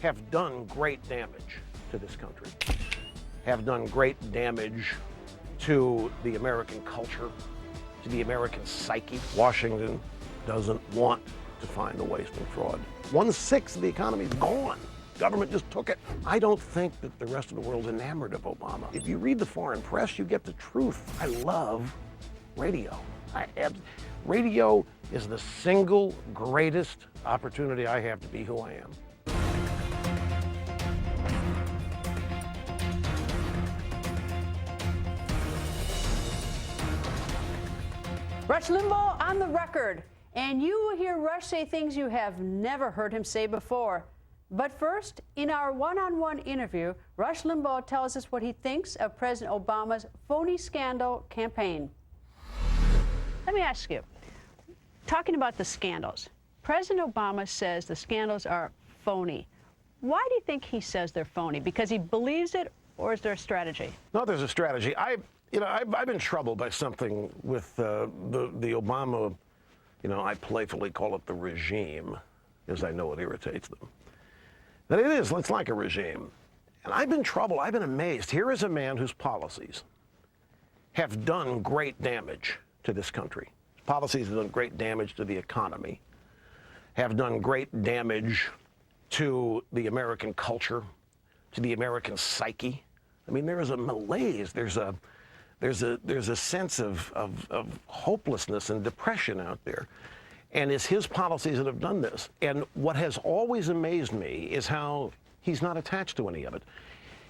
have done great damage to this country, have done great damage to the American culture, to the American psyche. Washington doesn't want to find the waste and fraud. 1/6 of the economy is gone. Government just took it. I don't think that the rest of the world's enamored of Obama. If you read the foreign press, you get the truth. I love radio. Radio is the single greatest opportunity I have to be who I am. Rush Limbaugh on the record, and you will hear Rush say things you have never heard him say before. But first, in our one-on-one interview, Rush Limbaugh tells us what he thinks of President Obama's phony scandal campaign. Let me ask you, talking about the scandals, President Obama says the scandals are phony. Why do you think he says they're phony? Because he believes it, or is there a strategy? No, there's a strategy. I've been troubled by something with the Obama, I playfully call it the regime, because I know it irritates them. But it's like a regime. And I've been troubled, I've been amazed. Here is a man whose policies have done great damage to this country. His policies have done great damage to the economy, have done great damage to the American culture, to the American psyche. I mean, there is a malaise, there's a sense of hopelessness and depression out there. And it's his policies that have done this. And what has always amazed me is how he's not attached to any of it.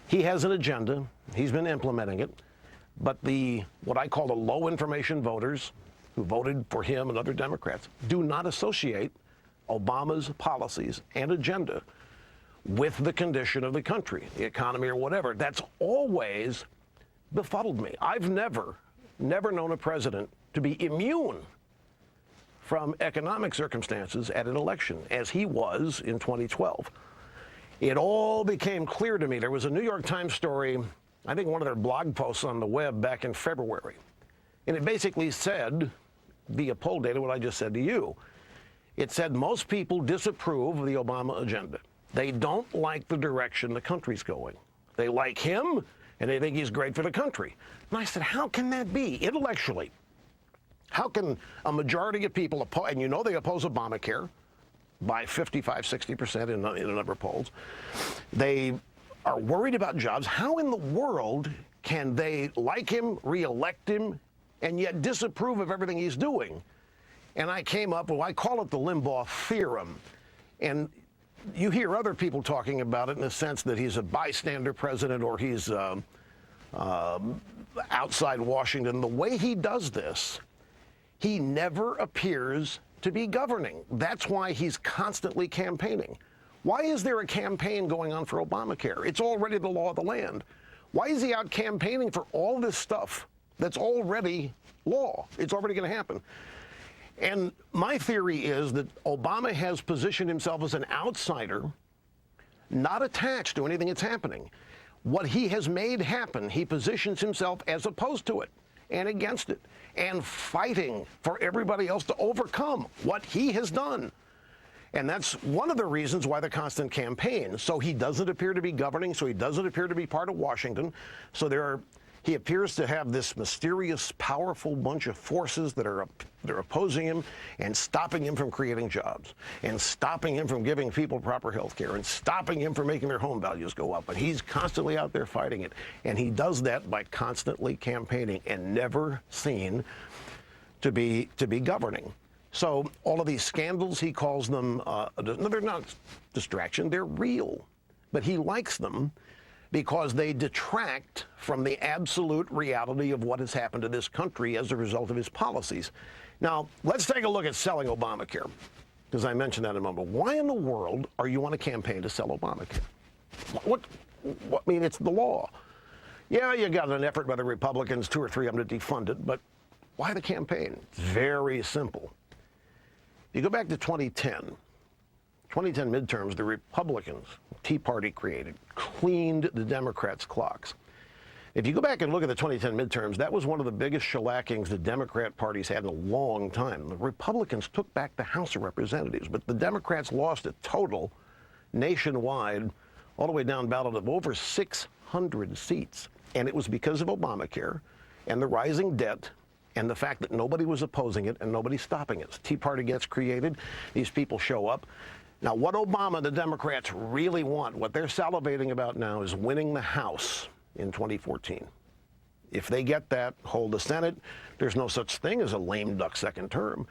He has an agenda, he's been implementing it, but what I call the low information voters who voted for him and other Democrats do not associate Obama's policies and agenda with the condition of the country, the economy or whatever. That's always befuddled me. I've never known a president to be immune from economic circumstances at an election, as he was in 2012. It all became clear to me. There was a New York Times story, I think one of their blog posts on the web back in February, and it basically said, via poll data, what I just said to you. It said most people disapprove of the Obama agenda. They don't like the direction the country's going. They like him, and they think he's great for the country. And I said, how can that be, intellectually? How can a majority of people oppose, and they oppose Obamacare by 55, 60% in a number of polls. They are worried about jobs. How in the world can they like him, re-elect him, and yet disapprove of everything he's doing? And I came up with, I call it the Limbaugh Theorem. And you hear other people talking about it in the sense that he's a bystander president or he's outside Washington. The way he does this, he never appears to be governing. That's why he's constantly campaigning. Why is there a campaign going on for Obamacare? It's already the law of the land. Why is he out campaigning for all this stuff that's already law? It's already going to happen. And my theory is that Obama has positioned himself as an outsider, not attached to anything that's happening. What he has made happen, he positions himself as opposed to it and against it, and fighting for everybody else to overcome what he has done. And that's one of the reasons why the constant campaign. So he doesn't appear to be governing, so he doesn't appear to be part of Washington. So he appears to have this mysterious, powerful bunch of forces that are opposing him and stopping him from creating jobs and stopping him from giving people proper health care and stopping him from making their home values go up. And he's constantly out there fighting it. And he does that by constantly campaigning and never seen to be governing. So all of these scandals, he calls them, no, they're not distraction, they're real. But he likes them because they detract from the absolute reality of what has happened to this country as a result of his policies. Now, let's take a look at selling Obamacare, because I mentioned that in a moment. Why in the world are you on a campaign to sell Obamacare? I mean, it's the law. Yeah, you got an effort by the Republicans, 2 or 3 of them, to defund it, but why the campaign? It's very simple. You go back to 2010 midterms, the Republicans, Tea Party created, cleaned the Democrats' clocks. If you go back and look at the 2010 midterms, that was one of the biggest shellackings the Democrat parties had in a long time. The Republicans took back the House of Representatives, but the Democrats lost a total nationwide, all the way down ballot of over 600 seats. And it was because of Obamacare and the rising debt and the fact that nobody was opposing it and nobody's stopping it. Tea Party gets created. These people show up. Now, what Obama and the Democrats really want, what they're salivating about now, is winning the House in 2014. If they get that, hold the Senate, there's no such thing as a lame duck second term.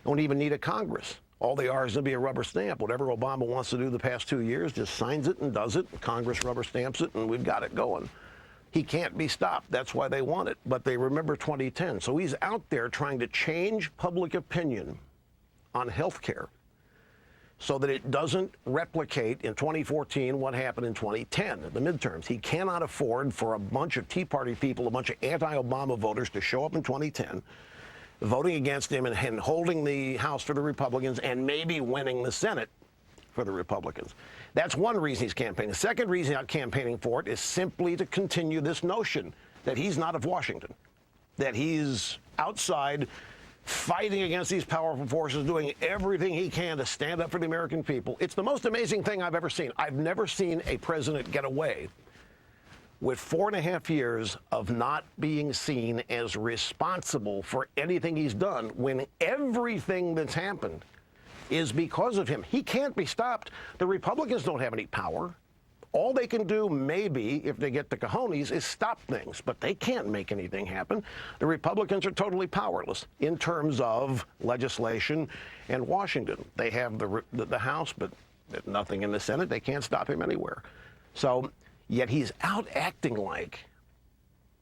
Don't even need a Congress. All they are is going to be a rubber stamp. Whatever Obama wants to do the past 2 years, just signs it and does it. Congress rubber stamps it, and we've got it going. He can't be stopped. That's why they want it. But they remember 2010. So he's out there trying to change public opinion on health care so that it doesn't replicate in 2014 what happened in 2010 at the midterms. He cannot afford for a bunch of Tea Party people, a bunch of anti-Obama voters to show up in 2010, voting against him and holding the House for the Republicans and maybe winning the Senate for the Republicans. That's one reason he's campaigning. The second reason he's not campaigning for it is simply to continue this notion that he's not of Washington, that he's outside fighting against these powerful forces, doing everything he can to stand up for the American people. It's the most amazing thing I've ever seen. I've never seen a president get away with 4.5 years of not being seen as responsible for anything he's done when everything that's happened is because of him. He can't be stopped. The Republicans don't have any power. All they can do, maybe, if they get the cojones, is stop things, but they can't make anything happen. The Republicans are totally powerless in terms of legislation and Washington. They have the House, but nothing in the Senate. They can't stop him anywhere. So, yet he's out acting like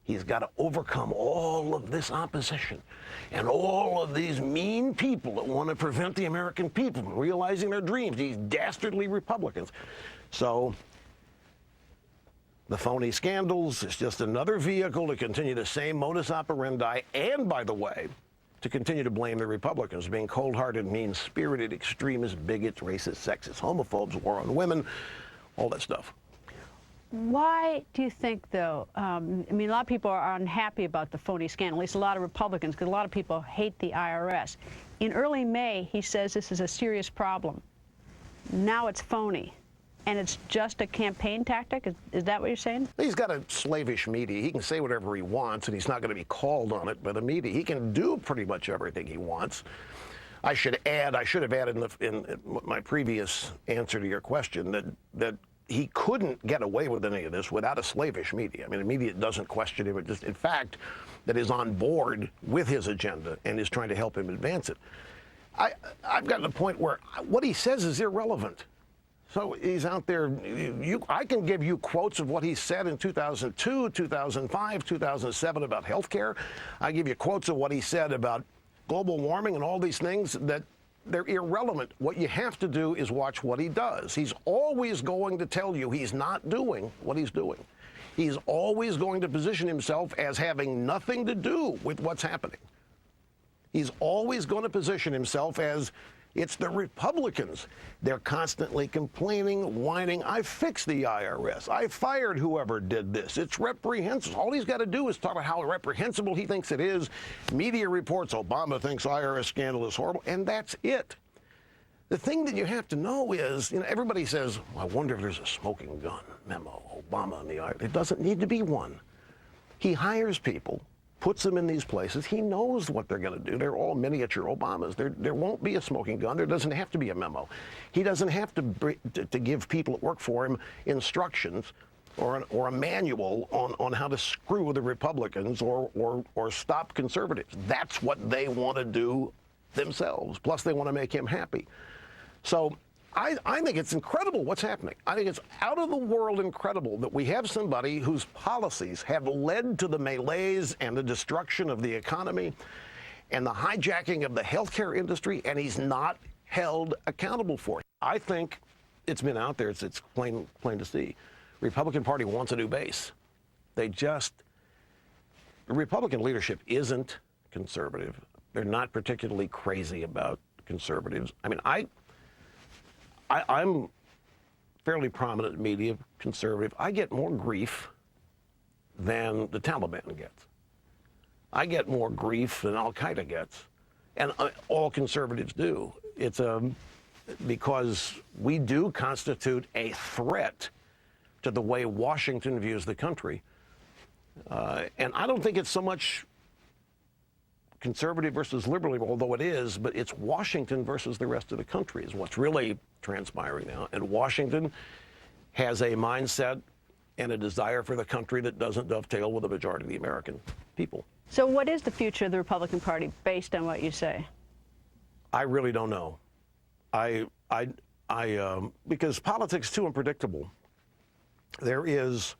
he's got to overcome all of this opposition and all of these mean people that want to prevent the American people from realizing their dreams, these dastardly Republicans. So the phony scandals is just another vehicle to continue the same modus operandi and, by the way, to continue to blame the Republicans being cold-hearted, mean-spirited, extremists, bigots, racists, sexists, homophobes, war on women, all that stuff. Why do you think, though, I mean, a lot of people are unhappy about the phony scandal, at least a lot of Republicans, because a lot of people hate the IRS. In early May, he says this is a serious problem. Now it's phony. And it's just a campaign tactic? Is that what you're saying? He's got a slavish media. He can say whatever he wants, and he's not going to be called on it by the media. He can do pretty much everything he wants. I should have added in my previous answer to your question that he couldn't get away with any of this without a slavish media. I mean, the media doesn't question him. It just, in fact, that is on board with his agenda and is trying to help him advance it. I've gotten to the point where what he says is irrelevant. So he's out there. I can give you quotes of what he said in 2002, 2005, 2007 about health care. I give you quotes of what he said about global warming and all these things that they're irrelevant. What you have to do is watch what he does. He's always going to tell you he's not doing what he's doing. He's always going to position himself as having nothing to do with what's happening. He's always going to position himself as it's the Republicans. They're constantly complaining, whining, I fixed the IRS. I fired whoever did this. It's reprehensible. All he's got to do is talk about how reprehensible he thinks it is. Media reports Obama thinks IRS scandal is horrible, and that's it. The thing that you have to know is, everybody says, well, I wonder if there's a smoking gun memo, Obama and the IRS. It doesn't need to be one. He hires people, puts them in these places. He knows what they're going to do. They're all miniature Obamas. There won't be a smoking gun. There doesn't have to be a memo. He doesn't have to give people that work for him instructions or a manual on how to screw the Republicans or stop conservatives. That's what they want to do themselves. Plus, they want to make him happy. So I think it's incredible what's happening. I think it's out of the world incredible that we have somebody whose policies have led to the melees and the destruction of the economy and the hijacking of the healthcare industry, and he's not held accountable for it. I think it's been out there. It's plain to see. Republican Party wants a new base. The Republican leadership isn't conservative. They're not particularly crazy about conservatives. I mean, I'm fairly prominent media conservative. I get more grief than the Taliban gets. I get more grief than Al-Qaeda gets. And all conservatives do. It's because we do constitute a threat to the way Washington views the country. And I don't think it's so much conservative versus liberal, although it is, but it's Washington versus the rest of the country is what's really transpiring now. And Washington has a mindset and a desire for the country that doesn't dovetail with the majority of the American people. So what is the future of the Republican Party based on what you say? I really don't know. Because politics is too unpredictable. There is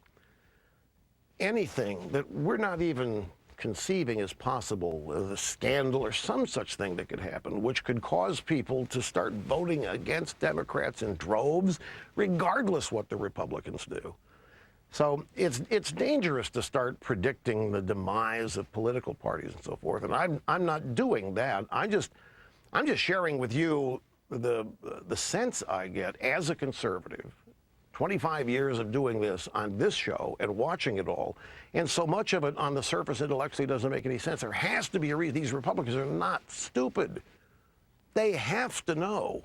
anything that we're not even conceiving as possible, a scandal or some such thing that could happen, which could cause people to start voting against Democrats in droves, regardless what the Republicans do. So it's dangerous to start predicting the demise of political parties and so forth. And I'm not doing that. I'm just sharing with you the sense I get as a conservative. 25 years of doing this on this show and watching it all, and so much of it on the surface intellectually doesn't make any sense. There has to be a reason. These Republicans are not stupid. They have to know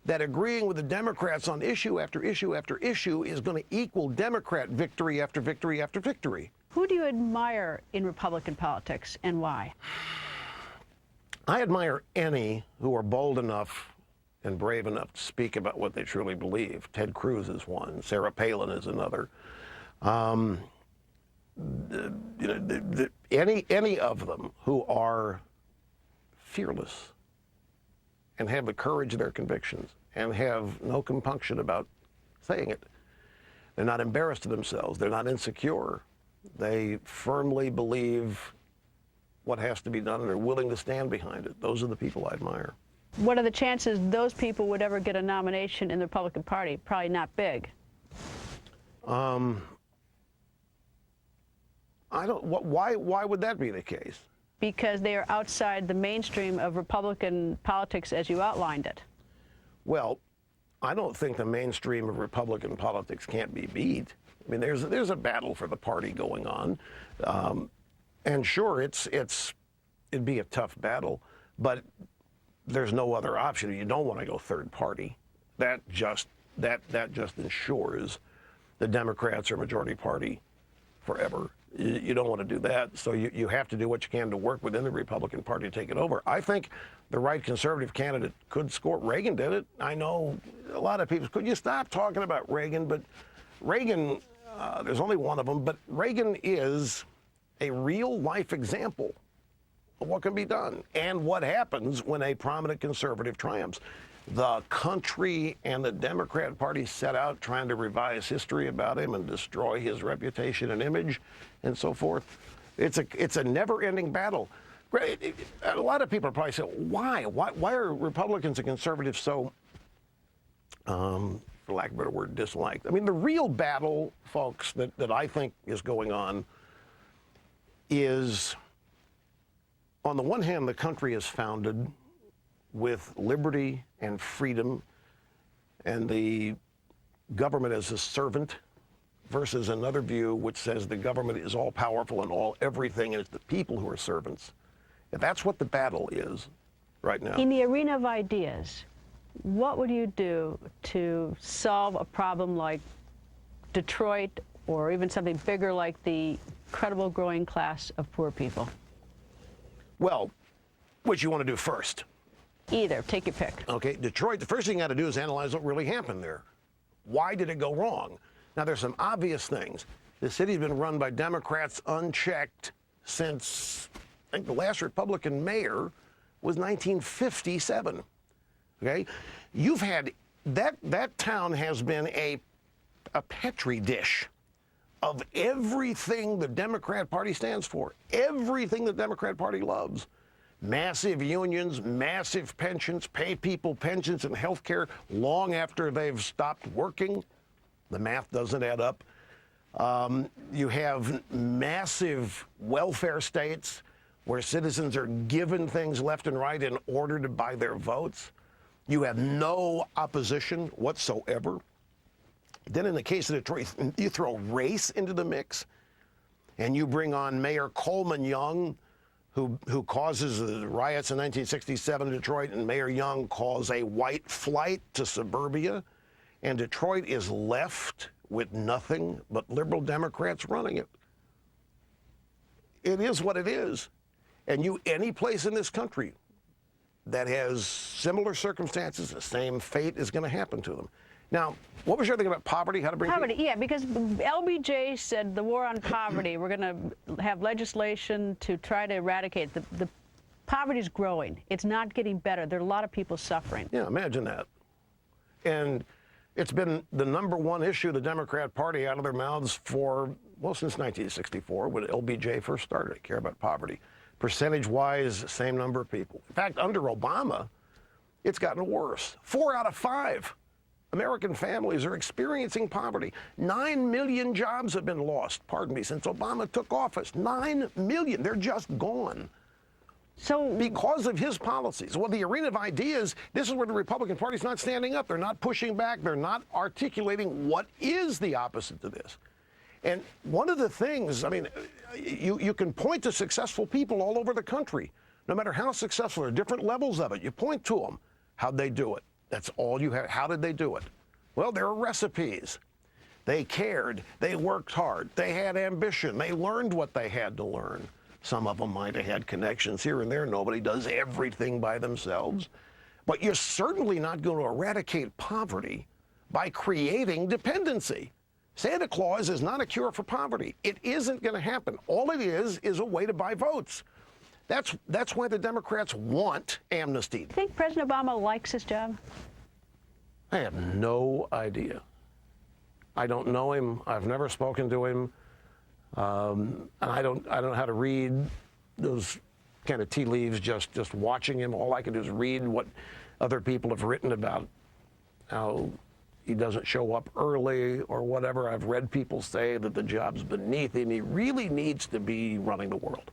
that agreeing with the Democrats on issue after issue after issue is going to equal Democrat victory after victory after victory. Who do you admire in Republican politics and why? I admire any who are bold enough and brave enough to speak about what they truly believe. Ted Cruz is one. Sarah Palin is another. Any of them who are fearless and have the courage of their convictions and have no compunction about saying it. They're not embarrassed of themselves. They're not insecure. They firmly believe what has to be done and are willing to stand behind it. Those are the people I admire. What are the chances those people would ever get a nomination in the Republican Party? Probably not big. I don't. Why would that be the case? Because they are outside the mainstream of Republican politics as you outlined it. Well, I don't think the mainstream of Republican politics can't be beat. I mean, there's a battle for the party going on, and sure, it'd be a tough battle, but there's no other option. You don't want to go third party. That just ensures the Democrats are majority party forever. You don't want to do that. So you have to do what you can to work within the Republican Party to take it over. I think the right conservative candidate could score. Reagan did it. I know a lot of people, could you stop talking about Reagan? But Reagan, there's only one of them, but Reagan is a real life example of what can be done and what happens when a prominent conservative triumphs. The country and the Democrat Party set out trying to revise history about him and destroy his reputation and image and so forth. It's a never-ending battle. A lot of people probably say, why are Republicans and conservatives so, for lack of a better word, disliked? I mean, the real battle, folks, that I think is going on is, on the one hand, the country is founded with liberty and freedom and the government as a servant, versus another view which says the government is all powerful and all everything and it's the people who are servants. If that's what the battle is right now. In the arena of ideas, what would you do to solve a problem like Detroit, or even something bigger like the incredible growing class of poor people? Well, what you want to do first? Either. Take your pick. Okay, Detroit, the first thing you got to do is analyze what really happened there. Why did it go wrong? Now, there's some obvious things. The city's been run by Democrats unchecked since, I think the last Republican mayor was 1957. Okay? You've had, that town has been a petri dish of everything the Democrat Party stands for, everything the Democrat Party loves. Massive unions, massive pensions, pay people pensions and health care long after they've stopped working. The math doesn't add up. You have massive welfare states where citizens are given things left and right in order to buy their votes. You have no opposition whatsoever. Then in the case of Detroit, you throw race into the mix, and you bring on Mayor Coleman Young, who causes the riots in 1967 in Detroit, and Mayor Young calls a white flight to suburbia, and Detroit is left with nothing but liberal Democrats running it. It is what it is. And any place in this country that has similar circumstances, the same fate is going to happen to them. Now, what was your thing about poverty? How to bring poverty? Yeah, because LBJ said the war on poverty, we're going to have legislation to try to eradicate. The poverty is growing. It's not getting better. There are a lot of people suffering. Yeah, imagine that. And it's been the #1 issue of the Democrat Party out of their mouths for, well, since 1964, when LBJ first started to care about poverty. Percentage-wise, same number of people. In fact, under Obama, it's gotten worse. 4 out of 5 American families are experiencing poverty. 9 million jobs have been lost, pardon me, since Obama took office. 9 million, they're just gone. So, because of his policies. Well, the arena of ideas, this is where the Republican Party's not standing up. They're not pushing back. They're not articulating what is the opposite to this. And one of the things, I mean, you can point to successful people all over the country. No matter how successful, there are different levels of it. You point to them. How'd they do it? That's all you have. How did they do it? Well, there are recipes. They cared. They worked hard. They had ambition. They learned what they had to learn. Some of them might have had connections here and there. Nobody does everything by themselves. But you're certainly not going to eradicate poverty by creating dependency. Santa Claus is not a cure for poverty. It isn't going to happen. All it is a way to buy votes. That's why the Democrats want amnesty. Do you think President Obama likes his job? I have no idea. I don't know him. I've never spoken to him. And I don't know how to read those kind of tea leaves just watching him. All I can do is read what other people have written about how he doesn't show up early or whatever. I've read people say that the job's beneath him. He really needs to be running the world,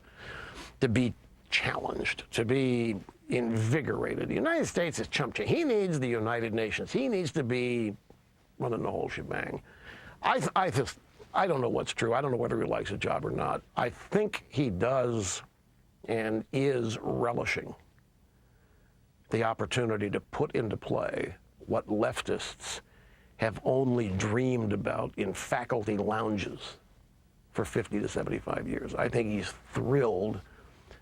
to be challenged, to be invigorated. The United States is chump change. He needs the United Nations. He needs to be running the whole shebang. I don't know what's true. I don't know whether he likes a job or not. I think he does and is relishing the opportunity to put into play what leftists have only dreamed about in faculty lounges for 50 to 75 years. I think he's thrilled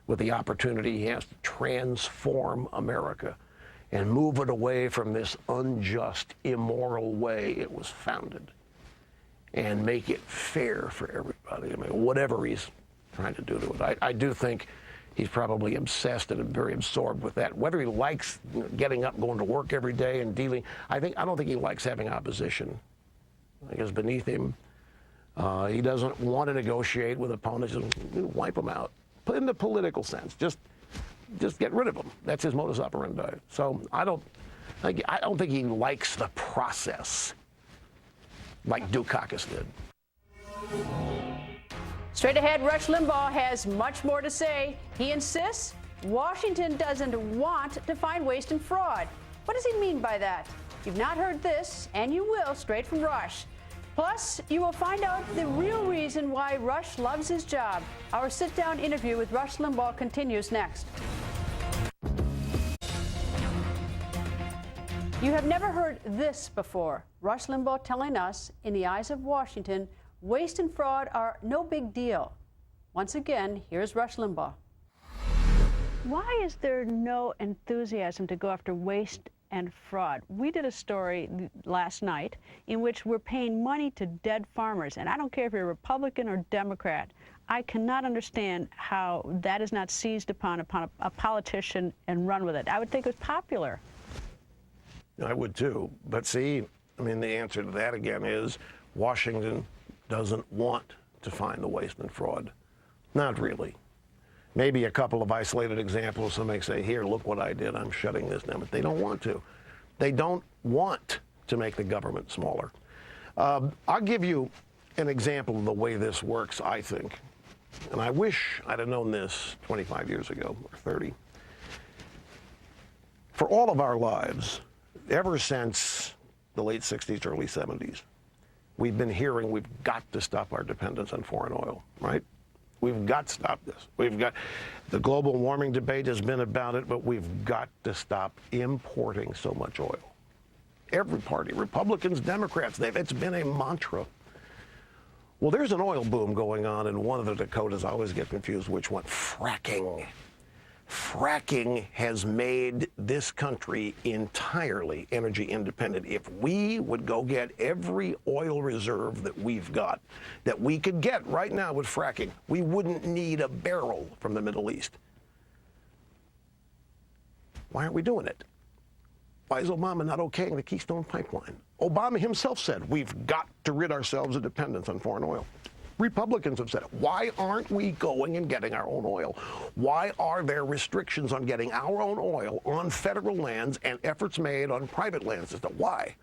with the opportunity he has to transform America and move it away from this unjust, immoral way it was founded and make it fair for everybody. I mean, whatever he's trying to do to it. I do think he's probably obsessed and very absorbed with that. Whether he likes getting up, going to work every day and dealing, I don't think he likes having opposition. I think it's beneath him. He doesn't want to negotiate with opponents and wipe them out. Put in the political sense, just get rid of them. That's his modus operandi. So I don't think he likes the process like Dukakis did. Straight ahead, Rush Limbaugh has much more to say. He insists Washington doesn't want to find waste and fraud. What does he mean by that? You've not heard this, and you will, straight from Rush. Plus, you will find out the real reason why Rush loves his job. Our sit-down interview with Rush Limbaugh continues next. You have never heard this before. Rush Limbaugh telling us, in the eyes of Washington, waste and fraud are no big deal. Once again, here's Rush Limbaugh. Why is there no enthusiasm to go after waste and fraud? We did a story last night in which we're paying money to dead farmers, and I don't care if you're Republican or Democrat. I cannot understand how that is not seized upon a politician and run with it. I would think it was popular. I would too. But see, I mean, the answer to that again is Washington doesn't want to find the waste and fraud. Not really. Maybe a couple of isolated examples. Somebody say, here, look what I did. I'm shutting this down. But they don't want to. They don't want to make the government smaller. I'll give you an example of the way this works, I think. And I wish I'd have known this 25 years ago or 30. For all of our lives, ever since the late 60s, early 70s, we've been hearing we've got to stop our dependence on foreign oil, right? We've got to stop this. The global warming debate has been about it, but we've got to stop importing so much oil. Every party, Republicans, Democrats, it's been a mantra. Well, there's an oil boom going on in one of the Dakotas. I always get confused which one. Fracking. Fracking has made this country entirely energy independent. If we would go get every oil reserve that we've got, that we could get right now with fracking, we wouldn't need a barrel from the Middle East. Why aren't we doing it? Why is Obama not okaying the Keystone Pipeline? Obama himself said we've got to rid ourselves of dependence on foreign oil. Republicans have said it. Why aren't we going and getting our own oil? Why are there restrictions on getting our own oil on federal lands and efforts made on private lands as to why?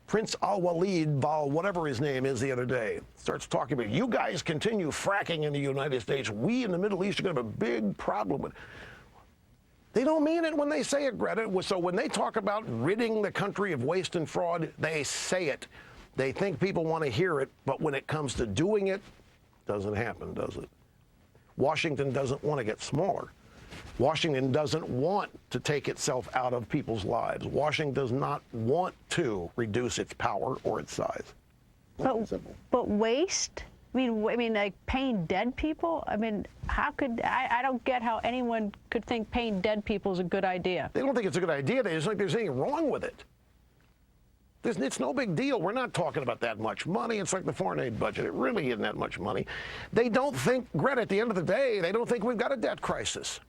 Prince Al-Walid, whatever his name is, the other day starts talking about, you guys continue fracking in the United States. We in the Middle East are going to have a big problem with it. They don't mean it when they say it, Greta. So when they talk about ridding the country of waste and fraud, they say it. They think people want to hear it, but when it comes to doing it, it doesn't happen, does it? Washington doesn't want to get smaller. Washington doesn't want to take itself out of people's lives. Washington does not want to reduce its power or its size. But waste? I mean, like paying dead people? I mean, how could, I don't get how anyone could think paying dead people is a good idea. They don't think it's a good idea. They just think there's anything wrong with it. It's no big deal. We're not talking about that much money. It's like the foreign aid budget. It really isn't that much money. They don't think, Greta, at the end of the day, they don't think we've got a debt crisis.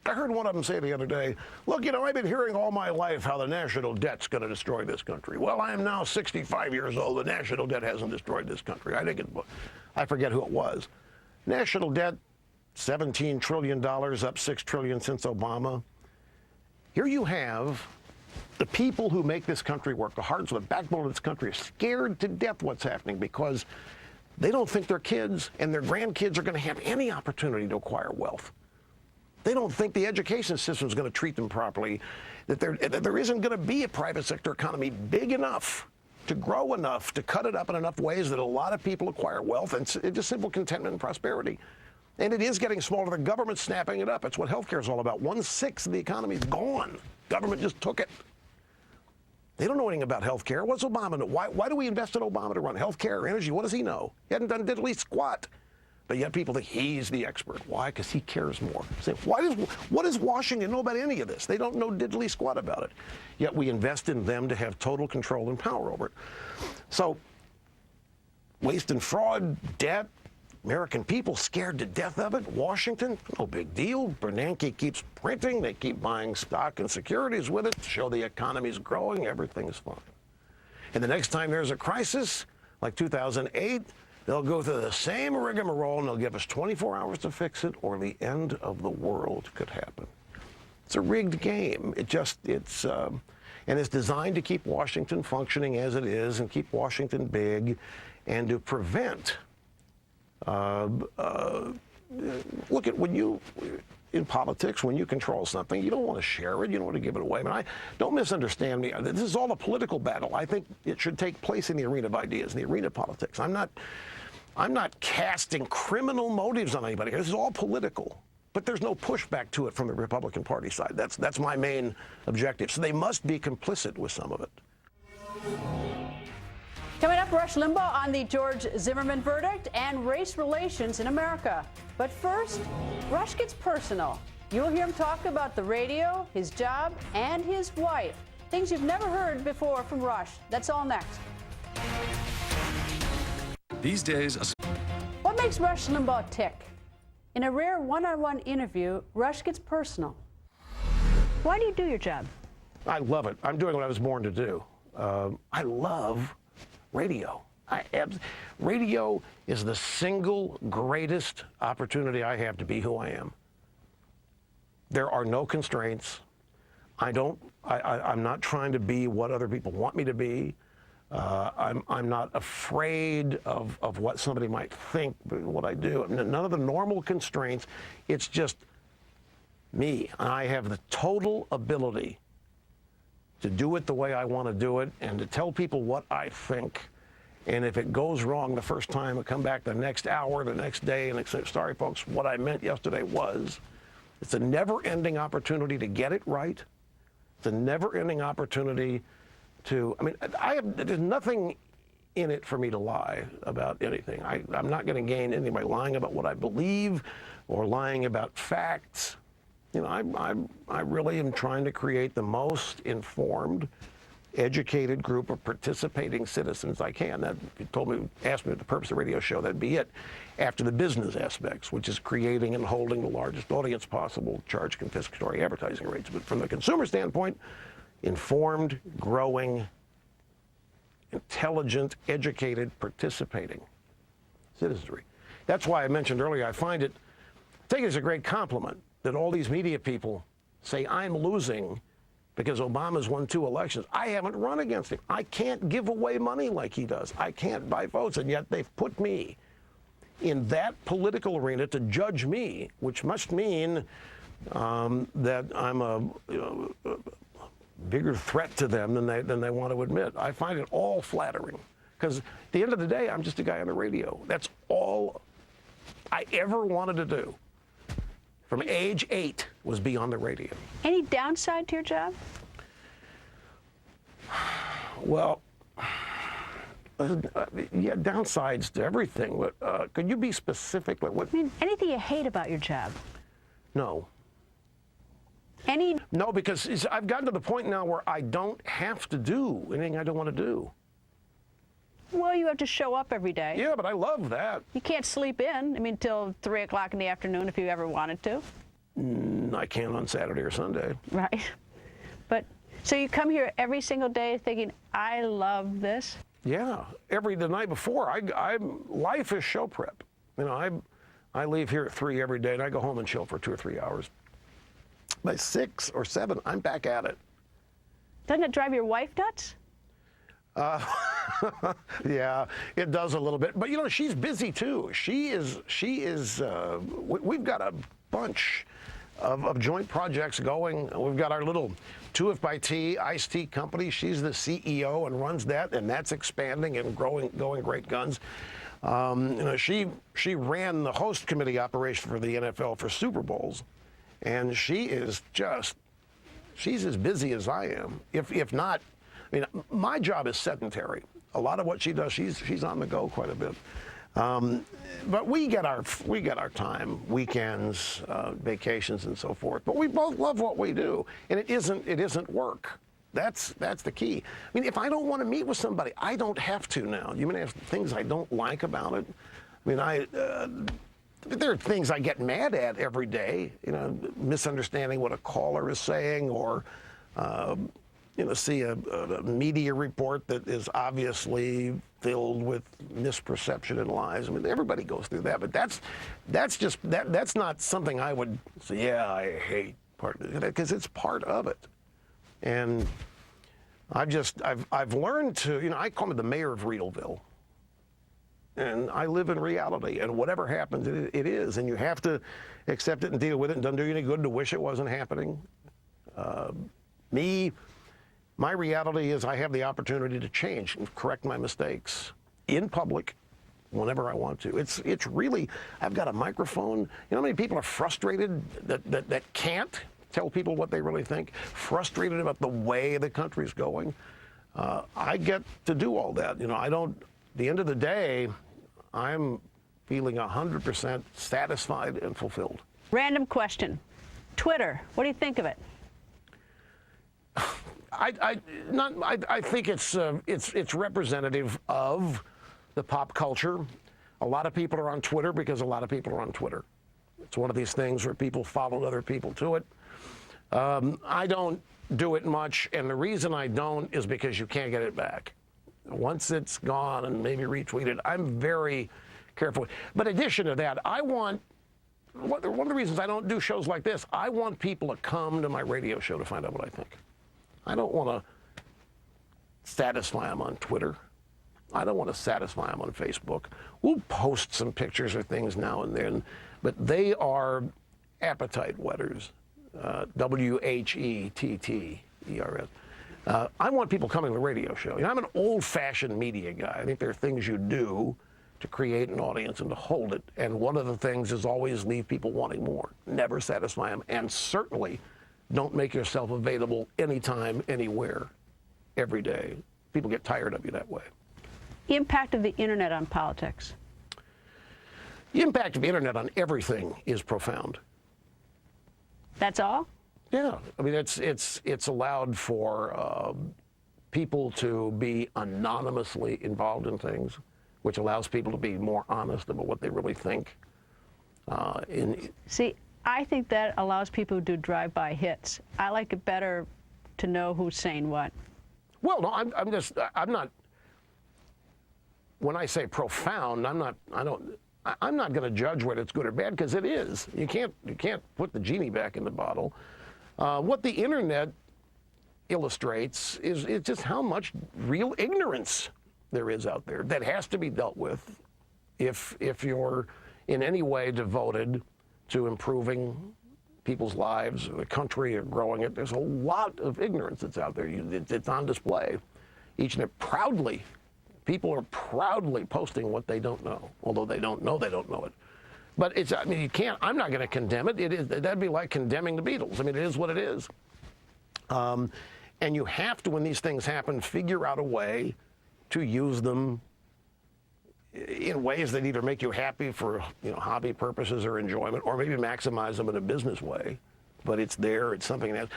I heard one of them say the other day, look, you know, I've been hearing all my life how the national debt's going to destroy this country. Well, I am now 65 years old. The national debt hasn't destroyed this country. I forget who it was. National debt, $17 trillion, up $6 trillion since Obama. Here you have the people who make this country work, the hearts of the backbone of this country, are scared to death what's happening because they don't think their kids and their grandkids are going to have any opportunity to acquire wealth. They don't think the education system is going to treat them properly, that there isn't going to be a private sector economy big enough to grow enough, to cut it up in enough ways that a lot of people acquire wealth and it's just simple contentment and prosperity. And it is getting smaller. The government's snapping it up. It's what healthcare is all about. 1/6 of the economy is gone. Government just took it. They don't know anything about healthcare. What's Obama know? Why do we invest in Obama to run healthcare or energy? What does he know? He hadn't done diddly squat. But yet people think he's the expert. Why? Because he cares more. Say, what does Washington know about any of this? They don't know diddly squat about it. Yet we invest in them to have total control and power over it. So waste and fraud, debt, American people scared to death of it. Washington, no big deal. Bernanke keeps printing. They keep buying stock and securities with it to show the economy's growing. Everything's fine. And the next time there's a crisis, like 2008, they'll go through the same rigmarole and they'll give us 24 hours to fix it or the end of the world could happen. It's a rigged game. And it's designed to keep Washington functioning as it is and keep Washington big and to prevent look at in politics, when you control something, you don't want to share it. You don't want to give it away. Don't misunderstand me. This is all a political battle. I think it should take place in the arena of ideas, in the arena of politics. I'm not casting criminal motives on anybody. This is all political. But there's no pushback to it from the Republican Party side. That's my main objective. So they must be complicit with some of it. Coming up, Rush Limbaugh on the George Zimmerman verdict and race relations in America. But first, Rush gets personal. You'll hear him talk about the radio, his job, and his wife. Things you've never heard before from Rush. That's all next. These days, What makes Rush Limbaugh tick? In a rare one-on-one interview, Rush gets personal. Why do you do your job? I love it. I'm doing what I was born to do. I love radio. Radio is the single greatest opportunity I have to be who I am. There are no constraints. I'm not trying to be what other people want me to be. I'm not afraid of what somebody might think, what I do. None of the normal constraints. It's just me. I have the total ability to do it the way I want to do it and to tell people what I think And if it goes wrong the first time, I come back the next hour, the next day, and I say, sorry, folks, what I meant yesterday was. It's a never-ending opportunity to get it right. It's a never-ending opportunity to, I mean, there's nothing in it for me to lie about anything. I'm not going to gain anything by lying about what I believe or lying about facts. You know, I really am trying to create the most informed, educated group of participating citizens I can. That, if you asked me what the purpose of the radio show, that'd be it. After the business aspects, which is creating and holding the largest audience possible, charge confiscatory advertising rates. But from the consumer standpoint, informed, growing, intelligent, educated, participating citizenry. That's why I mentioned earlier, I take it as a great compliment that all these media people say I'm losing because Obama's won 2 elections. I haven't run against him. I can't give away money like he does. I can't buy votes, and yet they've put me in that political arena to judge me, which must mean that I'm a bigger threat to them than they want to admit. I find it all flattering, because at the end of the day, I'm just a guy on the radio. That's all I ever wanted to do. From age 8 was be on the radio. Any downside to your job? Well, yeah, downsides to everything. But could you be specific? Like what? I mean, anything you hate about your job? No. Any? No, because I've gotten to the point now where I don't have to do anything I don't want to do. Well, you have to show up every day. Yeah, but I love that. You can't sleep in, I mean, till 3 o'clock in the afternoon if you ever wanted to. I can't on Saturday or Sunday. Right. But, so you come here every single day thinking, I love this? Yeah. The night before, life is show prep. You know, I leave here at 3 every day, and I go home and chill for 2 or 3 hours. By 6 or 7, I'm back at it. Doesn't it drive your wife nuts? Yeah, it does a little bit. But, you know, she's busy, too. We've got a bunch of joint projects going. We've got our little 2FT iced tea company. She's the CEO and runs that, and that's expanding and going great guns. You know, she ran the host committee operation for the NFL for Super Bowls, and she's as busy as I am, if not. I mean, my job is sedentary. A lot of what she does, she's on the go quite a bit. But we get our time, weekends, vacations, and so forth. But we both love what we do, and it isn't work. That's the key. I mean, if I don't want to meet with somebody, I don't have to now. You mean ask things I don't like about it? I mean, there are things I get mad at every day. You know, misunderstanding what a caller is saying, or you know, see a media report that is obviously filled with misperception and lies. I mean, everybody goes through that, but that's not something I would say, yeah, I hate part of it, because it's part of it. And I've learned to, you know, I call me the mayor of Riedleville. And I live in reality, and whatever happens, it is, and you have to accept it and deal with it. It doesn't do you any good to wish it wasn't happening. My reality is I have the opportunity to change and correct my mistakes in public whenever I want to. It's really, I've got a microphone. You know how many people are frustrated that can't tell people what they really think, frustrated about the way the country's going? I get to do all that. You know, at the end of the day, I'm feeling 100% satisfied and fulfilled. Random question. Twitter, what do you think of it? I think it's representative of the pop culture. A lot of people are on Twitter because a lot of people are on Twitter. It's one of these things where people follow other people to it. I don't do it much, and the reason I don't is because you can't get it back. Once it's gone and maybe retweeted, I'm very careful. But in addition to that, one of the reasons I don't do shows like this, I want people to come to my radio show to find out what I think. I don't want to satisfy them on Twitter. I don't want to satisfy them on Facebook. We'll post some pictures or things now and then, but they are appetite wetters. WHETTERS. I want people coming to the radio show. You know, I'm an old-fashioned media guy. I think there are things you do to create an audience and to hold it. And one of the things is always leave people wanting more. Never satisfy them. And certainly don't make yourself available anytime, anywhere, every day. People get tired of you that way. The impact of the internet on politics. The impact of the internet on everything is profound. That's all? Yeah. I mean, it's allowed for people to be anonymously involved in things, which allows people to be more honest about what they really think. See, I think that allows people to do drive-by hits. I like it better to know who's saying what. Well, no, I'm not, when I say profound, I'm not going to judge whether it's good or bad, because it is. You can't put the genie back in the bottle. What the internet illustrates is just how much real ignorance there is out there that has to be dealt with if you're in any way devoted to improving people's lives, the country, or growing it. There's a lot of ignorance that's out there. It's on display. Each and every, proudly, people are proudly posting what they don't know, although they don't know it. But it's, I mean, you can't, I'm not going to condemn it. That'd be like condemning the Beatles. I mean, it is what it is. And you have to, when these things happen, figure out a way to use them in ways that either make you happy for, you know, hobby purposes or enjoyment, or maybe maximize them in a business way. But it's there, it's something that,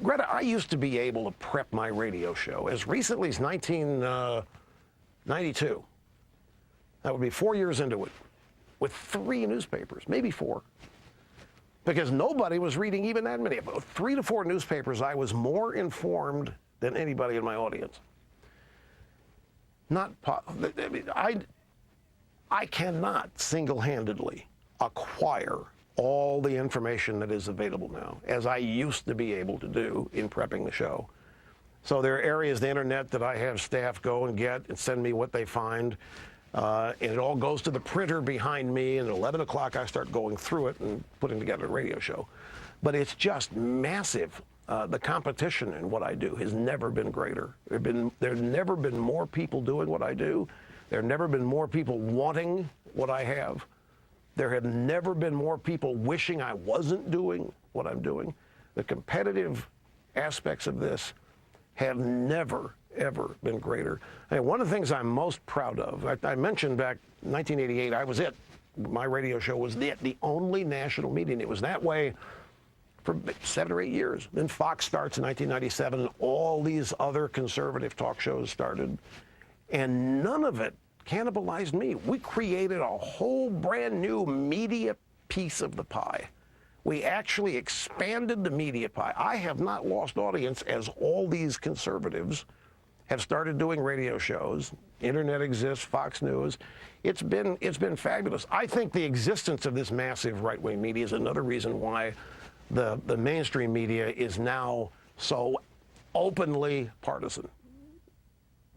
Greta, I used to be able to prep my radio show as recently as 1992. That would be 4 years into it, with 3 newspapers, maybe 4. Because nobody was reading even that many. About 3 to 4 newspapers, I was more informed than anybody in my audience. I cannot single-handedly acquire all the information that is available now, as I used to be able to do in prepping the show. So there are areas of the internet that I have staff go and get and send me what they find. And it all goes to the printer behind me, and at 11 o'clock I start going through it and putting together a radio show. But it's just massive. The competition in what I do has never been greater. There's never been more people doing what I do. There have never been more people wanting what I have. There have never been more people wishing I wasn't doing what I'm doing. The competitive aspects of this have never, ever been greater. I mean, one of the things I'm most proud of, I mentioned back in 1988, I was it. My radio show was the only national medium. It was that way for 7 or 8 years. Then Fox starts in 1997, and all these other conservative talk shows started, and none of it cannibalized me. We created a whole brand new media piece of the pie. We actually expanded the media pie. I have not lost audience as all these conservatives have started doing radio shows. Internet exists, Fox News. It's been fabulous. I think the existence of this massive right-wing media is another reason why the mainstream media is now so openly partisan.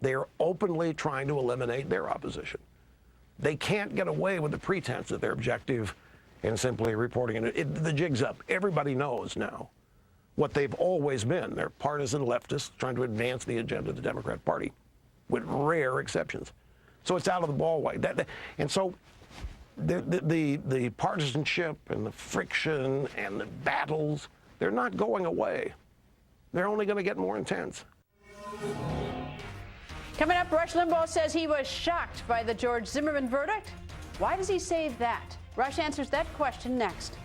They are openly trying to eliminate their opposition. They can't get away with the pretense that they're objective and simply reporting it. The jig's up. Everybody knows now what they've always been. They're partisan leftists trying to advance the agenda of the Democrat Party, with rare exceptions. So it's out of the ballway. And so the partisanship and the friction and the battles, they're not going away. They're only going to get more intense. Coming up, Rush Limbaugh says he was shocked by the George Zimmerman verdict. Why does he say that? Rush answers that question next.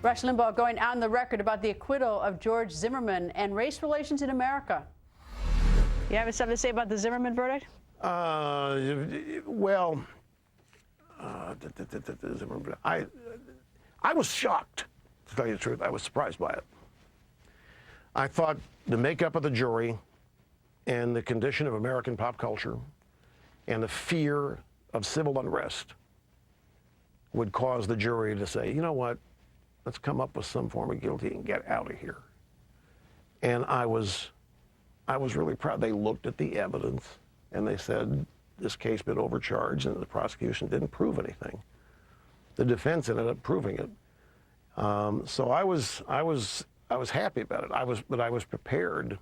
Rush Limbaugh going on the record about the acquittal of George Zimmerman and race relations in America. You have something to say about the Zimmerman verdict? Well, I was shocked, to tell you the truth. I was surprised by it. I thought the makeup of the jury and the condition of American pop culture and the fear of civil unrest would cause the jury to say, you know what, let's come up with some form of guilty and get out of here. And I was really proud. They looked at the evidence and they said, this case been overcharged and the prosecution didn't prove anything. The defense ended up proving it. So I was happy about it. But I was prepared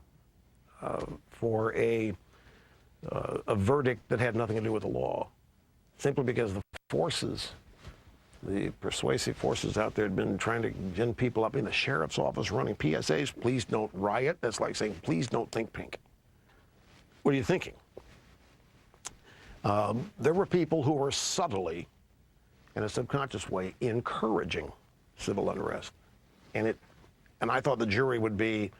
for a verdict that had nothing to do with the law, simply because the forces, the persuasive forces out there had been trying to gin people up in the sheriff's office running PSAs. Please don't riot. That's like saying, please don't think pink. What are you thinking? There were people who were subtly, in a subconscious way, encouraging civil unrest. And I thought the jury would be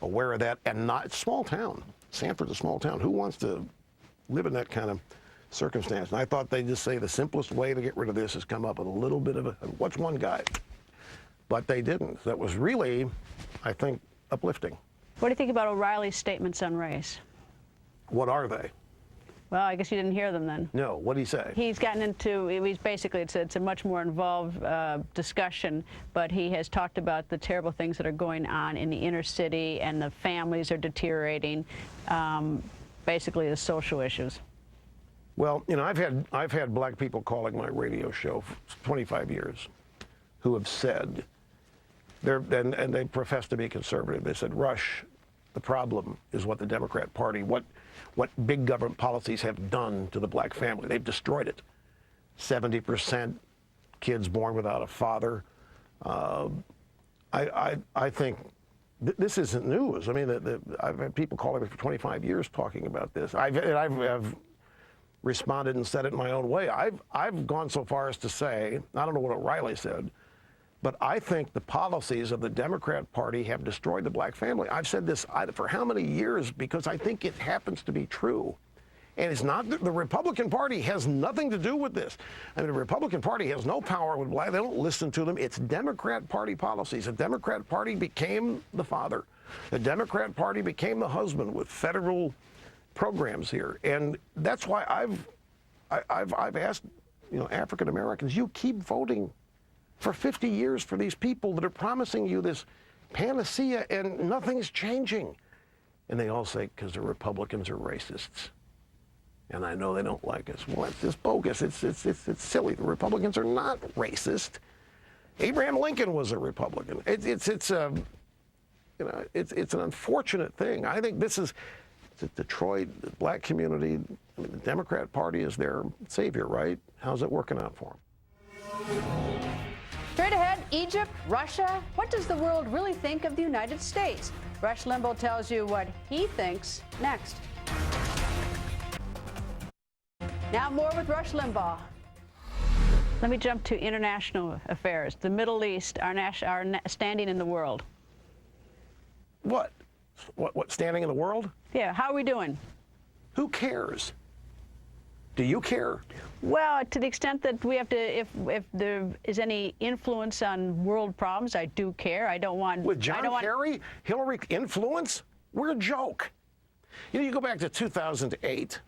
aware of that, and not, it's a small town. Sanford's a small town. Who wants to live in that kind of circumstance? And I thought they'd just say the simplest way to get rid of this is come up with a little bit of what's one guy? But they didn't. That was really, I think, uplifting. What do you think about O'Reilly's statements on race? What are they? Well, I guess you didn't hear them then. No, what did he say? He's gotten into, basically, it's a much more involved discussion, but he has talked about the terrible things that are going on in the inner city, and the families are deteriorating, basically the social issues. Well, you know, I've had black people calling my radio show for 25 years who have said, and they profess to be conservative. They said, Rush, the problem is what the Democrat Party, what big government policies have done to the black family. They've destroyed it. 70% kids born without a father. I think this isn't news. I mean, I've had people calling me for 25 years talking about this. I've responded and said it in my own way. I've gone so far as to say, I don't know what O'Reilly said, but I think the policies of the Democrat Party have destroyed the black family. I've said this for how many years, because I think it happens to be true. And it's not, the Republican Party has nothing to do with this. I mean, the Republican Party has no power with black. They don't listen to them. It's Democrat Party policies. The Democrat Party became the father. The Democrat Party became the husband with federal programs here. And that's why I've asked, you know, African Americans, you keep voting for 50 years for these people that are promising you this panacea, and nothing's changing. And they all say, because the Republicans are racists. And I know they don't like us. Well, it's just bogus. It's silly. The Republicans are not racist. Abraham Lincoln was a Republican. It's an unfortunate thing. I think this is Detroit, the black community. I mean, the Democrat Party is their savior, right? How's it working out for them? Straight ahead, Egypt, Russia. What does the world really think of the United States? Rush Limbaugh tells you what he thinks next. Now more with Rush Limbaugh. Let me jump to international affairs. The Middle East, our standing in the world. What standing in the world? Yeah, how are we doing? Who cares? Do you care? Well, to the extent that we have to, if there is any influence on world problems, I do care. I don't want... With John Kerry, Hillary influence? We're a joke. You know, you go back to 2008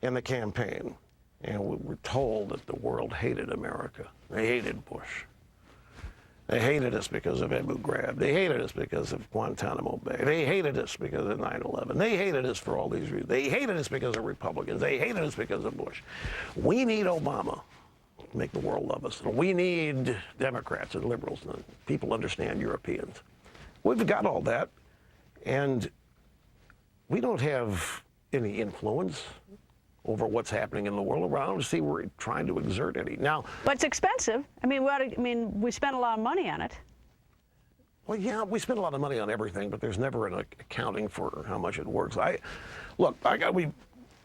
and the campaign, and we were told that the world hated America. They hated Bush. They hated us because of Abu Ghraib. They hated us because of Guantanamo Bay. They hated us because of 9/11. They hated us for all these reasons. They hated us because of Republicans. They hated us because of Bush. We need Obama to make the world love us. We need Democrats and liberals and people understand Europeans. We've got all that, and we don't have any influence over what's happening in the world around to see we're trying to exert any. Now, but it's expensive. I mean, we spend a lot of money on it. Well, yeah, we spend a lot of money on everything, but there's never an accounting for how much it works. We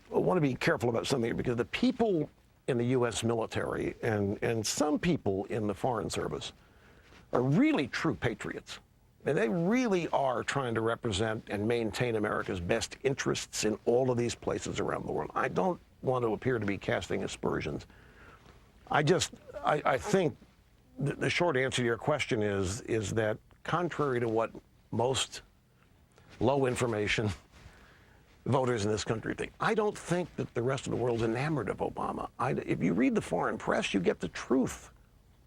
want to be careful about something here, because the people in the U.S. military and some people in the Foreign Service are really true patriots. And they really are trying to represent and maintain America's best interests in all of these places around the world. I don't want to appear to be casting aspersions. I think the short answer to your question is that contrary to what most low information voters in this country think, I don't think that the rest of the world's enamored of Obama. If you read the foreign press, you get the truth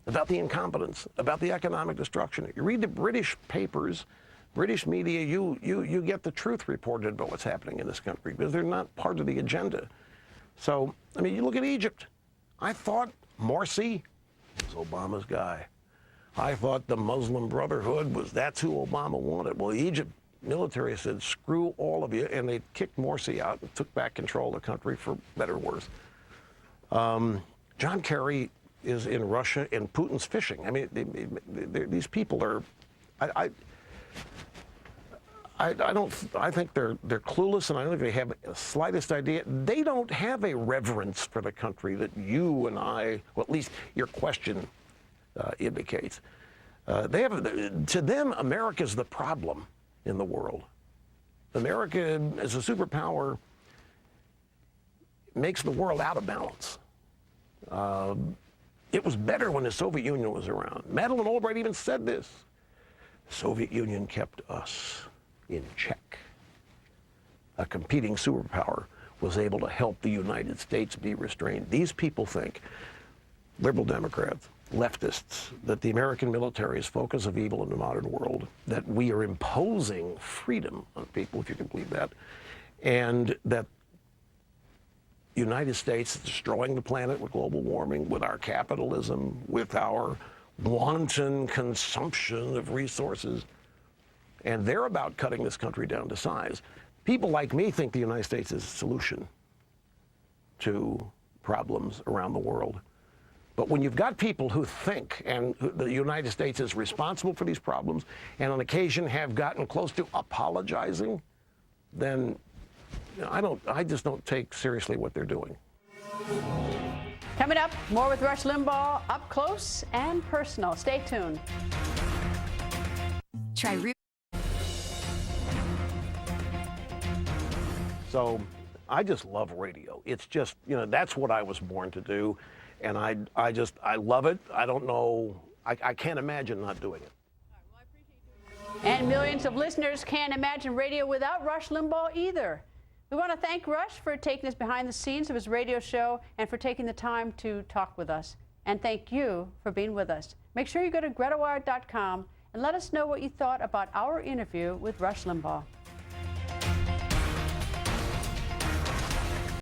about the incompetence, about the economic destruction. If you read the British papers, British media, you get the truth reported about what's happening in this country, because they're not part of the agenda. So, I mean, you look at Egypt. I thought Morsi was Obama's guy. I thought the Muslim Brotherhood that's who Obama wanted. Well, the Egypt military said, screw all of you, and they kicked Morsi out and took back control of the country for better or worse. John Kerry is in Russia, and Putin's fishing. I mean, these people are, I think they're clueless, and I don't think they have the slightest idea. They don't have a reverence for the country that you and I, well, at least your question indicates. To them, America's the problem in the world. America, as a superpower, makes the world out of balance. It was better when the Soviet Union was around. Madeleine Albright even said this. The Soviet Union kept us in check. A competing superpower was able to help the United States be restrained. These people think, liberal Democrats, leftists, that the American military is focus of evil in the modern world, that we are imposing freedom on people, if you can believe that, and that the United States is destroying the planet with global warming, with our capitalism, with our wanton consumption of resources, and they're about cutting this country down to size. People like me think the United States is a solution to problems around the world. But when you've got people who think and the United States is responsible for these problems and on occasion have gotten close to apologizing, then I just don't take seriously what they're doing. Coming up, more with Rush Limbaugh, up close and personal. Stay tuned. So I just love radio. It's just, that's what I was born to do. And I love it. I don't know, I can't imagine not doing it. And millions of listeners can't imagine radio without Rush Limbaugh either. We want to thank Rush for taking us behind the scenes of his radio show and for taking the time to talk with us. And thank you for being with us. Make sure you go to GretaWire.com and let us know what you thought about our interview with Rush Limbaugh.